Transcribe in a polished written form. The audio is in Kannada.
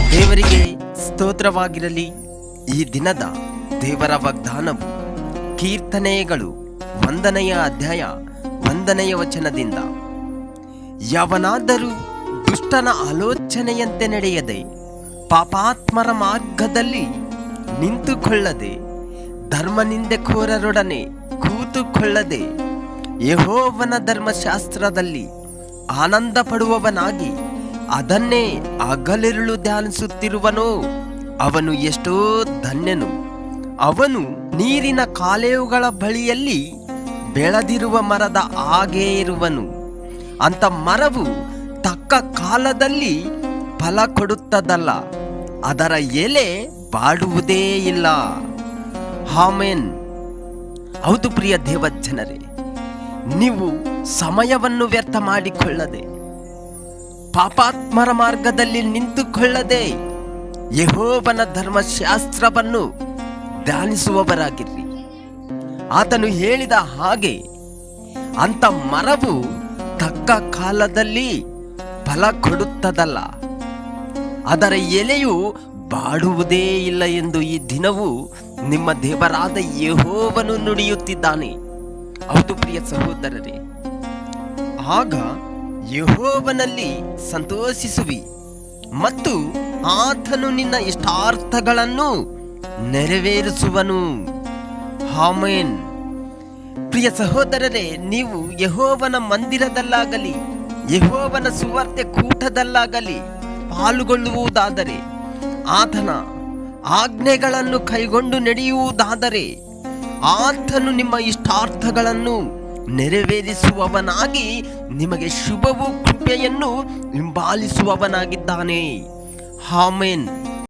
ದೇವರಿಗೆ ಸ್ತೋತ್ರವಾಗಿರಲಿ. ಈ ದಿನದ ದೇವರ ವಾಗ್ದಾನವು ಕೀರ್ತನೆಗಳು 1ನೇ ಅಧ್ಯಾಯ 1ನೇ ವಚನದಿಂದ, ಯಾವನಾದರೂ ದುಷ್ಟನ ಆಲೋಚನೆಯಂತೆ ನಡೆಯದೆ ಪಾಪಾತ್ಮರ ಮಾರ್ಗದಲ್ಲಿ ನಿಂತುಕೊಳ್ಳದೆ ಧರ್ಮನಿಂದೆಕೋರರೊಡನೆ ಕೂತುಕೊಳ್ಳದೆ ಯೆಹೋವನ ಧರ್ಮಶಾಸ್ತ್ರದಲ್ಲಿ ಆನಂದ ಪಡುವವನಾಗಿ ಅದನ್ನೇ ಹಗಲಿರುಳು ಧ್ಯಾನಿಸುತ್ತಿರುವನೋ ಅವನು ಎಷ್ಟೋ ಧನ್ಯನು. ಅವನು ನೀರಿನ ಕಾಲೇವುಗಳ ಬಳಿಯಲ್ಲಿ ಬೆಳೆದಿರುವ ಮರದ ಹಾಗೇ ಇರುವನು. ಅಂತ ಮರವು ತಕ್ಕ ಕಾಲದಲ್ಲಿ ಫಲ ಕೊಡುತ್ತದಲ್ಲ, ಅದರ ಎಲೆ ಬಾಡುವುದೇ ಇಲ್ಲ. ಆಮೆನ್. ಹೌದು ಪ್ರಿಯ ದೇವಜನರೇ, ನೀವು ಸಮಯವನ್ನು ವ್ಯರ್ಥ ಮಾಡಿಕೊಳ್ಳದೆ ಪಾಪಾತ್ಮರ ಮಾರ್ಗದಲ್ಲಿ ನಿಂತುಕೊಳ್ಳದೆ ಯೆಹೋವನ ಧರ್ಮಶಾಸ್ತ್ರವನ್ನು ಧ್ಯಾನಿಸುವವರಾಗಿರ್ರಿ. ಆತನು ಹೇಳಿದ ಹಾಗೆ ಅಂತ ಮರವು ತಕ್ಕ ಕಾಲದಲ್ಲಿ ಫಲ ಕೊಡುತ್ತದಲ್ಲ, ಅದರ ಎಲೆಯು ಬಾಡುವುದೇ ಇಲ್ಲ ಎಂದು ಈ ದಿನವೂ ನಿಮ್ಮ ದೇವರಾದ ಯೆಹೋವನು ನುಡಿಯುತ್ತಿದ್ದಾನೆ. ಹೌದು ಪ್ರಿಯ ಸಹೋದರರೇ, ಆಗ ಯೆಹೋವನಲ್ಲಿ ಸಂತೋಷಿಸುವಿ ಮತ್ತು ಆತನು ನಿನ್ನ ಇಷ್ಟಾರ್ಥಗಳನ್ನು ನೆರವೇರಿಸುವನು. ಆಮೆನ್. ಪ್ರಿಯ ಸಹೋದರರೇ, ನೀವು ಯೆಹೋವನ ಮಂದಿರದಲ್ಲಾಗಲಿ ಯೆಹೋವನ ಸುವಾರ್ತೆ ಕೂಟದಲ್ಲಾಗಲಿ ಪಾಲ್ಗೊಳ್ಳುವುದಾದರೆ, ಆತನ ಆಜ್ಞೆಗಳನ್ನು ಕೈಗೊಂಡು ನಡೆಯುವುದಾದರೆ, ಆತನು ನಿಮ್ಮ ಇಷ್ಟಾರ್ಥಗಳನ್ನು ನೆರವೇರಿಸುವವನಾಗಿ ನಿಮಗೆ ಶುಭವೂ ಕೃಪೆಯನ್ನು ಹಿಂಬಾಲಿಸುವವನಾಗಿದ್ದಾನೆ. ಆಮೆನ್.